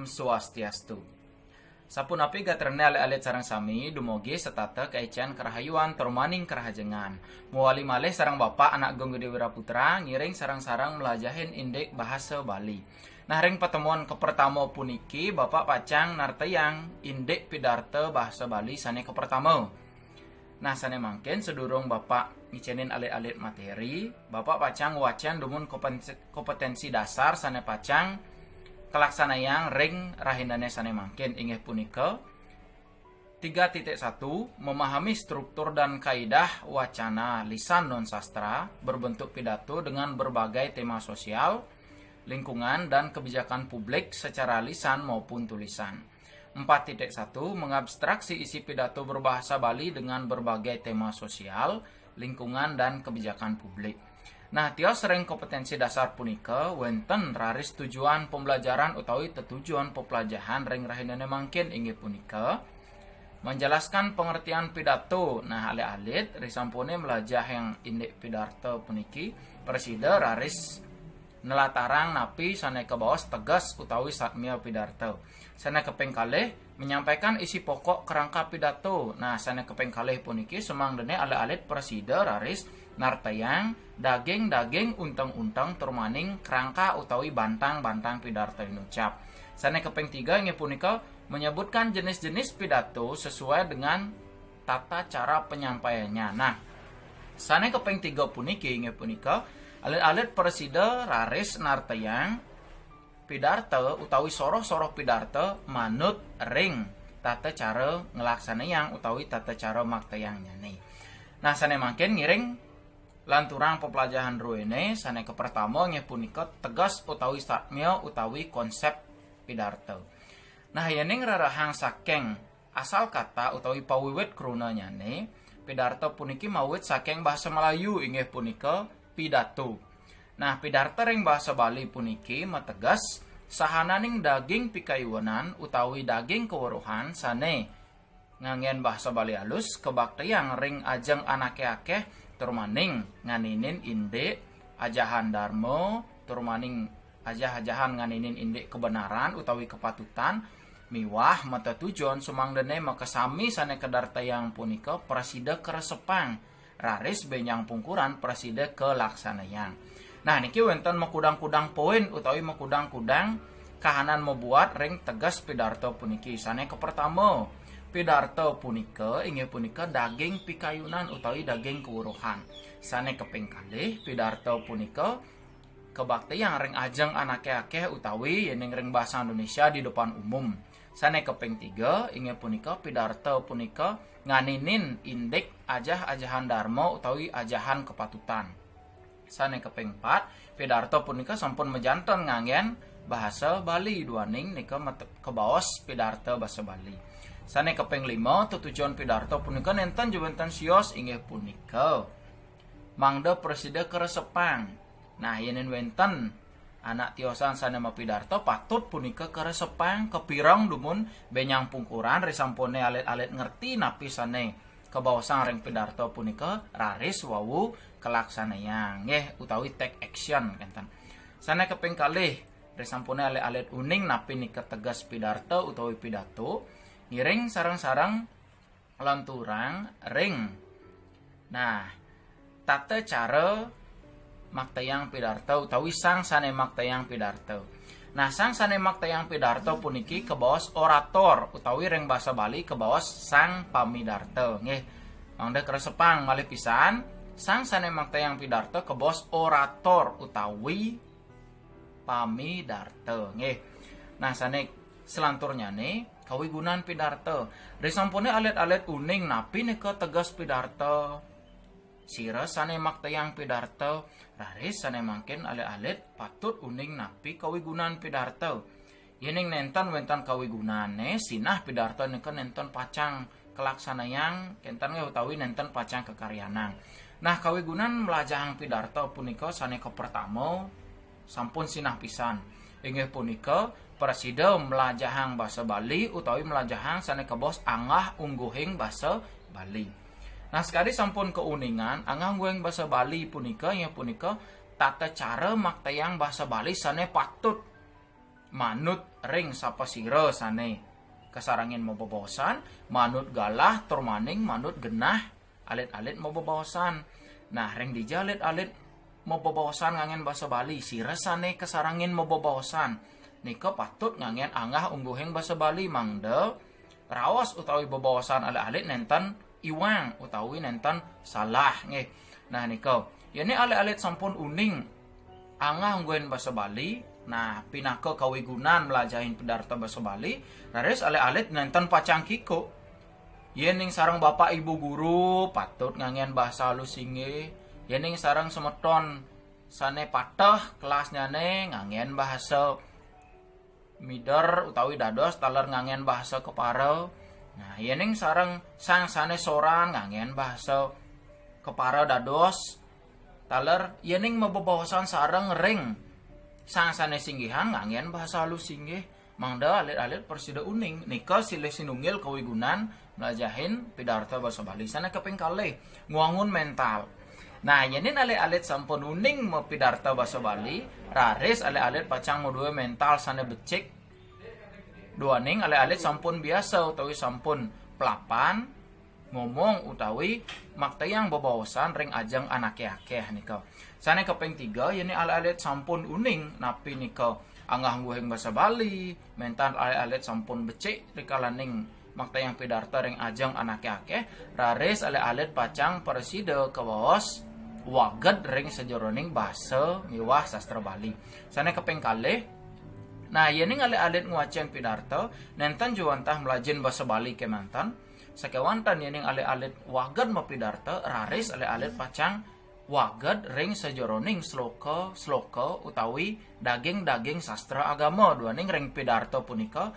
Om Swastiastu. Sapunapi gatrene ale-ale sarang sami dumogi setata kaician kerahayuan turmaning kerahajengan. Muali malih sarang bapak anak Gong Gede Wiraputra ngiring sarang-sarang melajahin indek bahasa Bali. Nah ring pertemuan kepertama puniki bapak pacang nartayang indek pidarta bahasa Bali sane kepertama. Nah sane mangken sedurung bapak ngicenin alit-alit materi, bapak pacang wacan dumun kompetensi dasar sane pacang kelaksanayang ring rahindane sane mangkin inggih punika 3.1 memahami struktur dan kaidah wacana lisan non sastra berbentuk pidato dengan berbagai tema sosial, lingkungan dan kebijakan publik secara lisan maupun tulisan. 4.1 mengabstraksi isi pidato berbahasa Bali dengan berbagai tema sosial, lingkungan dan kebijakan publik. Nah, tios sering kompetensi dasar punika wenten raris tujuan pembelajaran utawi tetujuan pepelajaran ring rahindane mangkin inggih punika menjelaskan pengertian pidato. Nah, alit-alit risampune melajah yang indek pidato puniki presida raris nelatarang napi sane kebawas tegas utawi satmia pidato. Sane keping kalih menyampaikan isi pokok kerangka pidato. Nah, sane keping kalih puniki sumangdene alit-alit presida raris nartayang daging untang-untang turmaning kerangka utawi bantang-bantang pidato inucap. Sane keping 3 inggih punika menyebutkan jenis-jenis pidato sesuai dengan tata cara penyampaiannya. Nah, sane keping 3 puniki inggih punika alit-alit presida raris nartayang pidarta utawi soroh-soroh pidarta manut ring tata cara ngelaksanayang utawi tata cara maktayang nyane. Nah, sane mangken ngiring lanturang pepelajaran ruene sane kepertama inggih punika tegas utawi satmia utawi konsep pidarta. Nah, yening rarahang saking asal kata utawi pawiwit kruna nyane pidarta puniki mawit saking bahasa Melayu inggih punika pidato. Nah, pidarta ring bahasa Bali puniki mategas sahananing daging pikayunan utawi daging keweruhan sane nganggen bahasa Bali alus kebaktiang ring ajeng anake akeh turmaning nganinin indek ajahan dharma turmaning ajah-ajahan nganinin indek kebenaran utawi kepatutan miwah mata tujuan sumangdene makasami sane kedartayang punika presida keresepang raris benyang pungkuran presida kelaksanayang. Nah niki wenten makudang-kudang poin utawi makudang-kudang kahanan membuat ring tegas pidarto puniki sane kepertama pidarto punika inggih punika daging pikayunan utawi daging kewuruhan. Sane keping kalih pidarto punika kebaktian ring ajeng anake akeh utawi yening ring bahasa Indonesia di depan umum. Sane keping 3 inggih punika pidarto punika nganinin indek ajah-ajahan dharma utawi ajahan kepatutan. Sane keping 4 pidarto punika sampun mejanten nganggen bahasa Bali duaning nika kebaos pidarto bahasa Bali. Sane keping 5 tujuan pidarto punika nenten jubentan sios inggih punika mangda presida keresepang. Nah yenin wenten anak tiosan sane mapidarto patut punika keresepang kepirang dumun benyang pungkuran risampone alit-alit ngerti napi sane kebawasan ring pidarto punika raris wawu kelaksanayang nggih utawi take action kenten. Sane keping kalih risampone alit-alit uning napi nika tegas pidarto utawi pidato ngiring sarang-sarang lanturang ring. Nah, tata cara maktayang pidarto utawi sang sane maktayang pidarto. Nah, sang sane maktayang pidarto puniki kebawas orator utawi ring bahasa Bali kebawas sang pamidarto. Nggih, mangda keresepang malih pisan sang sane maktayang pidarto kebawas orator utawi pamidarto. Nggih. Nah, sane selanturnya nih kawigunan pidarto. Risampune alit-alit uning napi nika tegas pidarto. Sira sane maktayang pidarto, raris sane mangkin alit-alit patut uning napi kawigunan pidarto. Yening nenten wentan kawigunane sinah pidarto nika nenten pacang kelaksanayang kenten utawi nenten pacang kekaryanang. Nah, kawigunan melajahang pidarto punika sane kepertama sampun sinah pisan. Inggih punika presida melajahang bahasa Bali utawi melajahang sane kebos angah ungguhing bahasa Bali. Nah, sekali sampun keuningan angah ungguhing bahasa Bali punika inggih punika tata cara maktayang bahasa Bali sane patut manut ring sapasira sane kasarangin mababawasan, manut galah turmaning manut genah alit-alit mababawasan. Nah ring dija alit-alit mababawasan ngangen basa Bali sira sane kasarangin mababawasan nika patut ngangen angah ungguhing basa Bali mangda raos utawi babawasan alit-alit nenten iwang utawi nenten salah nggih. Nah nika yani alit-alit sampun uning angah ungguhin basa Bali. Nah pinaka kawigunan melajahin pedarta basa Bali raris alit-alit nenten pacang kiko yening sarang bapak ibu guru patut ngangen bahasa halus inggih. Yening sarang semeton sane patah kelasnya ne ngangen bahasa mider utawi dados taler ngangen bahasa kepara. Nah yening sarang sang sane soran ngangen bahasa kepara dados taler yening mababawasan sarang ring sang sane singgihan ngangen bahasa halus singgih mangda alit-alit persida uning nika silih sinunggil kawigunan melajahin pidarta basa Bali sana keping kalih nguangun mental. Nah yenin alit-alit sampun uning mau pidarta basa Bali raris alit-alit pacang modue mental sana becik duaning alit-alit sampun biasa utawi sampun pelapan ngomong utawi maktayang babawasan ring ajang anake akeh nika. Sane keping 3 yani alit-alit sampun uning napi nika angah nguhing basa Bali, mental alit-alit sampun becik rikalaning maktayang pidarta ring ajang anake akeh, raris alit-alit pacang presida kawaos waged ring sejeroning basa miwah sastra Bali. Sane keping kalih nah yening alit-alit nguacian pidarta nenten juwantah melajin basa Bali kemantan sakewantan yening alit-alit waged mapidarta raris alit-alit pacang waged ring sejeroning sloka utawi daging sastra agama duaning ring pidarta punika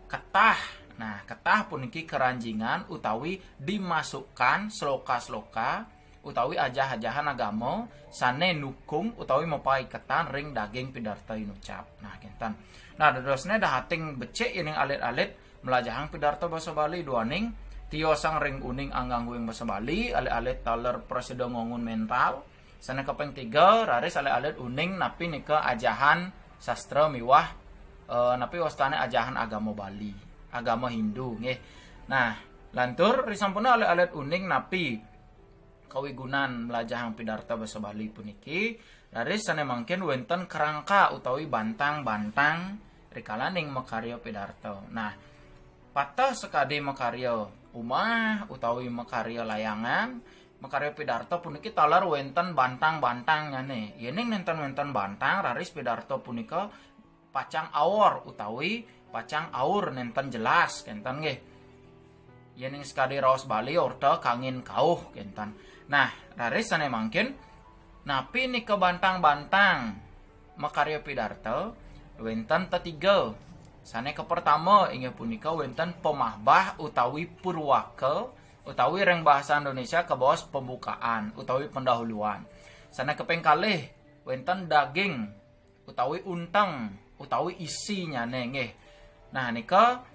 ketah. Nah ketah puniki keranjingan utawi dimasukkan sloka utawi ajah-ajahan agama sane nukung utawi mepai ketan ring daging pidarta inucap. Nah kinten. Nah dadosne dahating becik yening alit-alit melajahang pidarta basa Bali duaning tio sang ring uning anggang huing basa Bali alit-alit taler presida ngongun mental. Sana kepeng 3 raris alit-alit uning napi nika ajahan sastra miwah napi wastane ajahan agama Bali, agama Hindu nggih. Nah, lantur risampuna alit-alit uning napi kawigunan melajahang pidarta basa Bali puniki raris sane mangken wenten kerangka utawi bantang-bantang rikalaning makarya pidarta. Nah, patah sekade makarya umah utawi makarya layangan makarya pidarta puniki talar wenten bantang-bantang ngane yening nenten bantang raris pidarta punika pacang awor utawi pacang aur nenten jelas kenten nggih yening sekade raos Bali orta kangin kauh kenten. Nah raris sane mangkin napi nika bantang-bantang makarya pidarta wenten tetiga. Sane ke pertama inggih punika wenten pemahbah utawi purwaka utawi ring bahasa Indonesia kebawas pembukaan utawi pendahuluan. Sane keping kalih wenten daging utawi untang utawi isinya nggih. Nah nika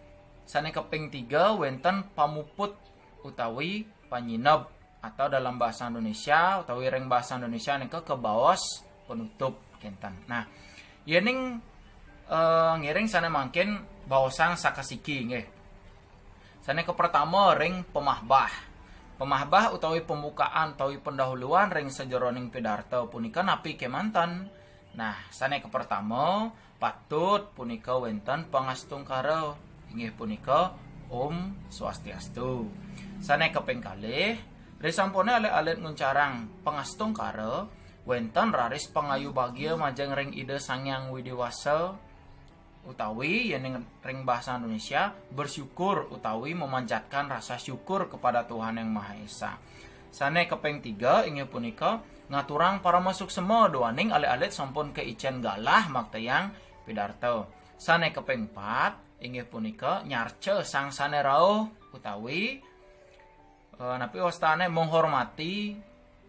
sane keping 3 wenten pamuput utawi panyinep atau dalam bahasa Indonesia utawi ring bahasa Indonesia nika kebawas penutup kenten. Nah yening ngiring sana mangkin bawasang sakasiki nggih. Sana ke pertama ring pemahbah. Pemahbah utawi pembukaan utawi pendahuluan ring sejeroning pidarta punika napi kemanten. Nah, sana ke pertama patut punika wenten pangastungkara inggih punika Om Swastiastu. Sana keping kalih risampune alit-alit nguncarang pangastungkara wenten raris pangayu bagya majeng ring ide Sangyang Widiwasa utawi yening ring bahasa Indonesia bersyukur utawi memanjatkan rasa syukur kepada Tuhan Yang Maha Esa. Sane keping 3 inggih punika ngaturang para masuk semua doaning alit-alit sampun keicen galah maktayang pidarta. Sane keping 4 inggih punika nyarce sang sane rauh utawi napi wastane menghormati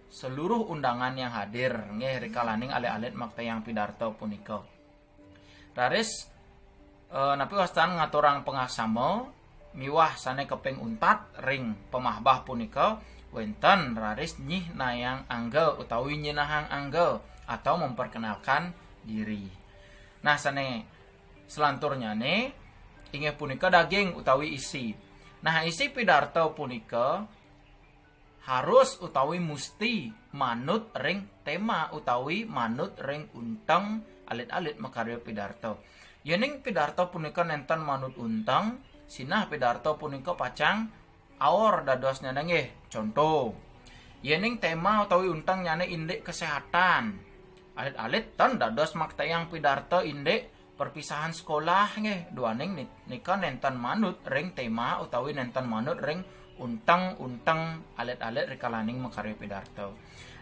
seluruh undangan yang hadir nggih rikalaning alit-alit maktayang pidarta punika. Raris napi wastan ngaturang pengasama miwah sane keping 4 ring pemahbah punika wenten raris nyih nayang angge utawi nyinahang angge atau memperkenalkan diri. Nah sane selanturnya nih inggih punika daging utawi isi. Nah, isi pidarto punika harus utawi musti manut ring tema utawi manut ring untang alit-alit makarya pidarto. Yening pidarto punika nenten manut untang, sinah pidarto punika pacang aor dadosnya nggih. Contoh, yening tema utawi untang nyane indek kesehatan. Alit-alit tan dados maktayang pidarto indek perpisahan sekolah nggih. Duaning nika nenten manut ring tema utawi nenten manut ring untang-untang alit-alit rikalaning makarya pidarto.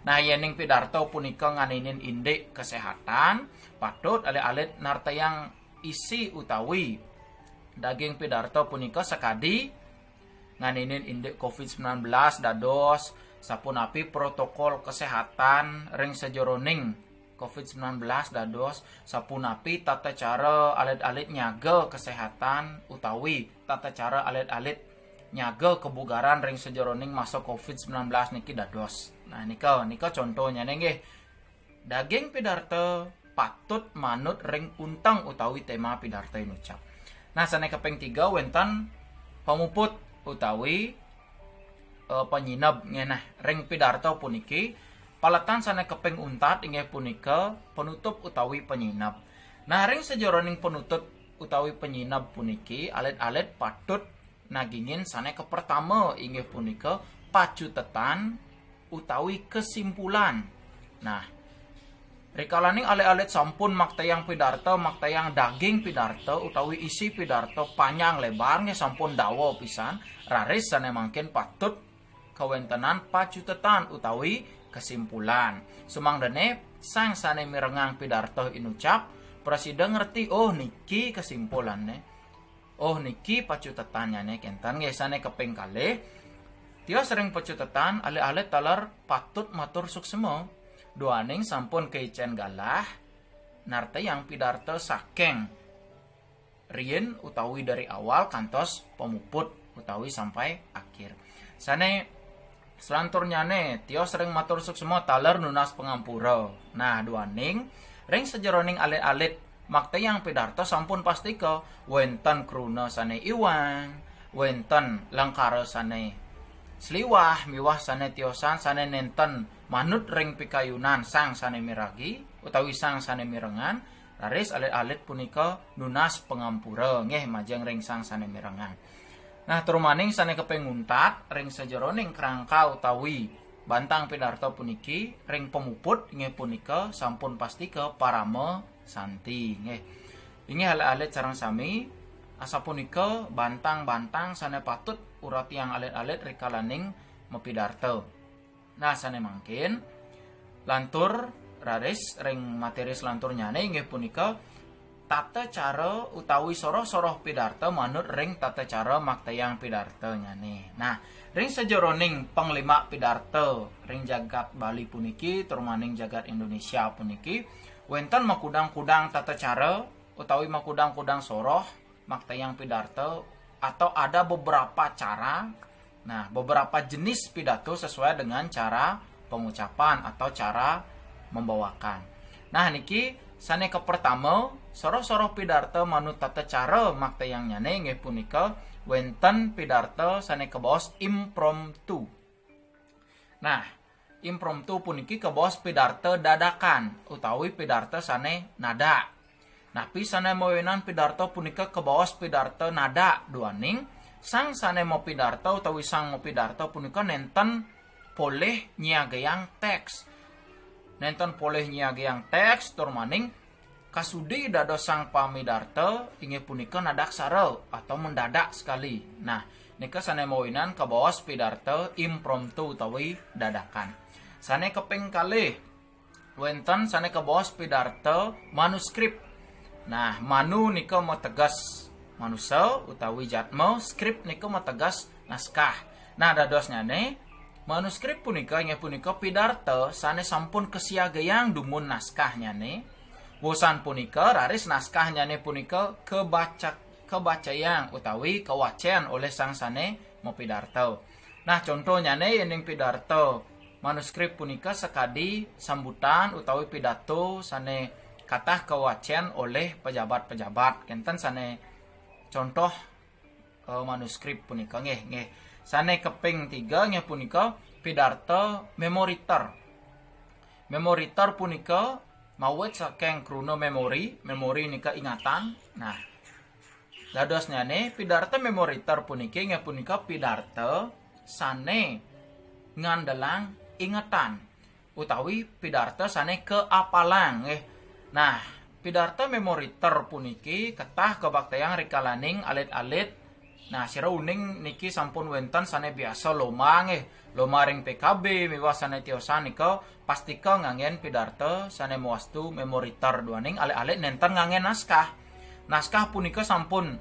Nah, yening pidarto punika nganinin indek kesehatan, patut alit-alit nartayang isi utawi daging pidarto punika sakadi nganinin indek COVID-19 dados sapunapi protokol kesehatan ring sejeroning COVID-19 dados sapunapi tata cara alit-alit nyaga kesehatan utawi tata cara alit-alit nyaga kebugaran ring sejeroning masa COVID-19 niki dados. Nah, nika contohnya nggih. Daging pidarto patut manut ring untang utawi tema pidarto inucap. Nah, sane kaping 3 wenten pamuput utawi penyinab ngenah ring pidarto puniki palatan sane kaping untat inggih punika penutup utawi penyinab. Nah, ring sejeroning penutup utawi penyinab puniki alit-alit patut nagingin sane kepertama inggih punika pacutetan utawi kesimpulan. Nah, rikalaning alit-alit sampun maktayang pidarto, maktayang daging pidarto utawi isi pidarto panjang lebarnya sampun dawa pisan, raris sane mangkin patut kawentenan pacutetan utawi kesimpulan. Sumangdene sang sane mirengang pidarto inucap, presiden ngerti oh niki kesimpulannya. Oh niki pacutetannya nih kentan nggih sane keping kalih. Tio sering pacutetan alit-alit taler patut matur suksema. Duaning sampun keicen galah narte yang pidarto saking rien utawi dari awal kantos pemuput utawi sampai akhir. Sane selanturnya nih tio sering matur suksema taler nunas pengampura. Nah, duaning ring sejeroning alit-alit makta yang pidarto sampun pasti ke wenten kruna sane iwang, wenten langkara sane sliwah, miwah sane tiosan sane nenten manut ring pikayunan sang sane miragi utawi sang sane mirengan, raris alit-alit punika nunas pengampura nggih majeng ring sang sane mirengan. Nah, trumaning sane kepenguntat ring sejeroning kerangka utawi bantang pidarto puniki ring pemuput nggih punika sampun pasti ke parama santi nggih. Inggih alit-alit sareng sami asapunika bantang-bantang sane patut urati yang alit-alit rikalaning mepidarto. Nah, sane mangkin lantur raris ring materi selantur nyane inggih punika tata cara utawi soroh-soroh pidarto manut ring tata cara maktayang pidarto nyane. Nah, ring sejeroning panglima pidarto ring jagat Bali puniki turmaning jagat Indonesia puniki wenten makudang-kudang tata cara utawi makudang-kudang soroh maktayang pidarto atau ada beberapa cara. Nah, beberapa jenis pidato sesuai dengan cara pengucapan atau cara membawakan. Nah, niki sane ke pertama soroh-soroh pidarto manut tata cara maktayang nyane nggih punika wenten pidarto sane kebos impromptu. Nah, impromptu puniki kebos pidarto dadakan utawi pidarto sane nada. Napi sane mawenan pidarto punika kebos pidarto nada duaning sang sane mau pidarto utawi sang mau pidarto punika nenten poleh nyiagayang teks. Nenten poleh nyiagayang teks turmaning kasudi dados sang pamidarto inggih punika nadaksara atau mendadak sekali. Nah, nika sane mawenan kebos pidarto impromptu utawi dadakan. Sane keping kalih wenten sane kebos pidarto manuskrip. Nah, manu nika mau tegas manusia utawi jatmo, skrip nika mau tegas naskah. Nah, dadosnya nih manuskrip punika inggih punika pidarto sane sampun kesiagayang dumun naskahnya nih. Bosan punika raris naskahnya nih punika kebacayang utawi kewacian oleh sang sane mau pidarto. Nah, contohnya nih yang pidarto manuskrip punika sekadi sambutan utawi pidato sane katah kewacen oleh pejabat-pejabat. Kenten sane contoh manuskrip punika nggih. Sane keping 3 nggih punika pidarto memoriter. Memoriter punika mawet saking kruna memori nika ingatan. Nah, dados nyane pidarto memoriter puniki nggih punika pidarto sane ngandelang ingatan utawi pidarto sane keapalang nggih. Nah, pidarto memoriter puniki ketah kebaktayang rikalaning alit-alit. Nah, sira uning niki sampun wenten sane biasa loma nggih. Loma ring PKB miwah sane tiosan nika pastika ngangen pidarto sane muastu memoriter duaning alit-alit nenten ngangen naskah. Naskah punika sampun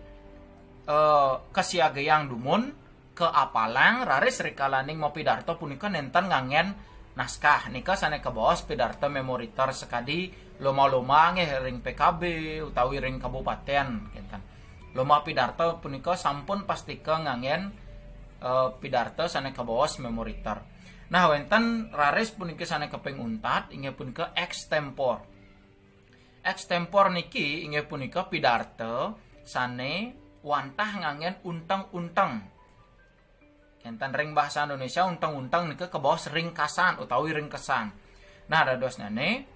kesiagayang dumun keapalang raris rikalaning mau pidarto punika nenten ngangen naskah nika sane kebaos pidarto memoriter sekadi loma-loma nggih ring PKB utawi ring kabupaten kenten. Loma pidarto punika sampun pastika ngangen pidarto sane kebaos memoriter. Nah, wenten raris punika sane keping untat inggih punika extempor. Extempor niki inggih punika pidarto sane wantah ngangen unteng-unteng. Enten ring bahasa Indonesia unteng-unteng nika kebaos ringkasan utawi ringkesan. Nah, dados nane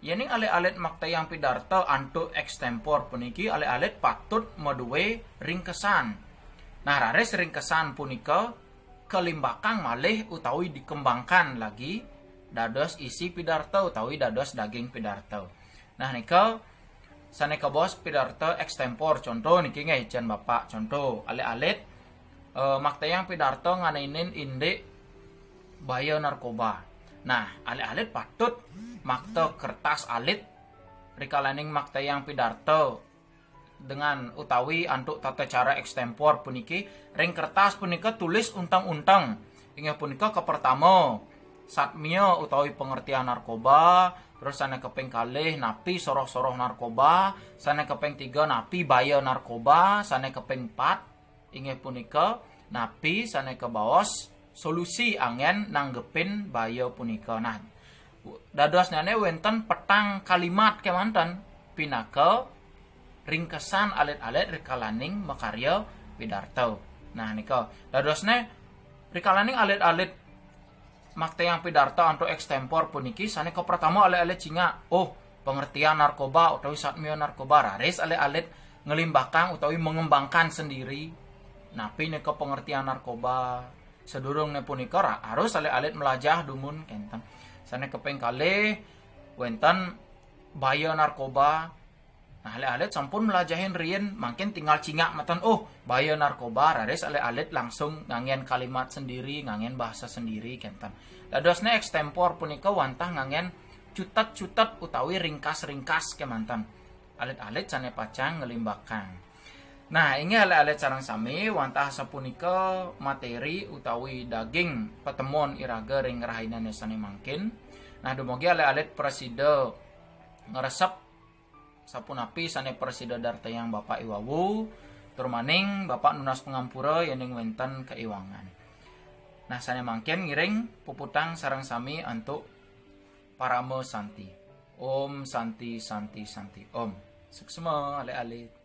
yening alit-alit maktayang pidarto antuk extempor puniki alit-alit patut maduwe ringkesan. Nah, raris ringkesan punika kelimbakang malih utawi dikembangkan lagi dados isi pidarto utawi dados daging pidarto. Nah, nika sane kebaos pidarto extempor. Contoh niki nggih jan Bapak, contoh alit-alit maktayang pidarto nganenin indik bahaya narkoba. Nah, alit-alit patut makta kertas alit rikalaning maktayang pidarto dengan utawi antuk tata cara extempor puniki ring kertas punika tulis untang-untang. Inggih punika kepertama satmia utawi pengertian narkoba, terus sane keping kalih napi soroh-soroh narkoba, sane keping 3 napi bahaya narkoba, sane keping 4 inggih punika napi sane kebaos solusi angen nanggepin bahaya punika. Nah, dados nane wenten petang kalimat kemanten pinaka ringkesan alit-alit rikalaning makarya pidarto. Nah, nika dadosne rikalaning alit-alit maktayang pidarto antuk extempor puniki sane pertama alit-alit cinga pengertian narkoba utawi satmia narkoba raris alit-alit ngelimbahkan utawi mengembangkan sendiri napi nika pengertian narkoba sedurungne punika harus alit-alit melajah dumun kenten sane keping kalih wenten bahaya narkoba. Nah, alit-alit sampun melajahin rien makin tinggal cingak matan bahaya narkoba raris alit-alit langsung ngangen kalimat sendiri ngangen bahasa sendiri kenten. Dadosne extempor punika wantah ngangen cutet-cutet utawi ringkas-ringkas kemanten. Alit-alit sane pacang ngelimbahkan. Nah, ini alit-alit sareng sami wantah sapunika materi utawi daging petemon iraga ring rahainan sane mangkin. Nah, dumugi alit-alit presida ngeresep sapunapi sane presida dartayang Bapak Iwawu turmaning Bapak Nunas Pengampura yening wenten keiwangan. Nah, sane mangken ngiring puputang sareng sami antuk parame santi. Om santi santi santi om. Suksema alit-alit.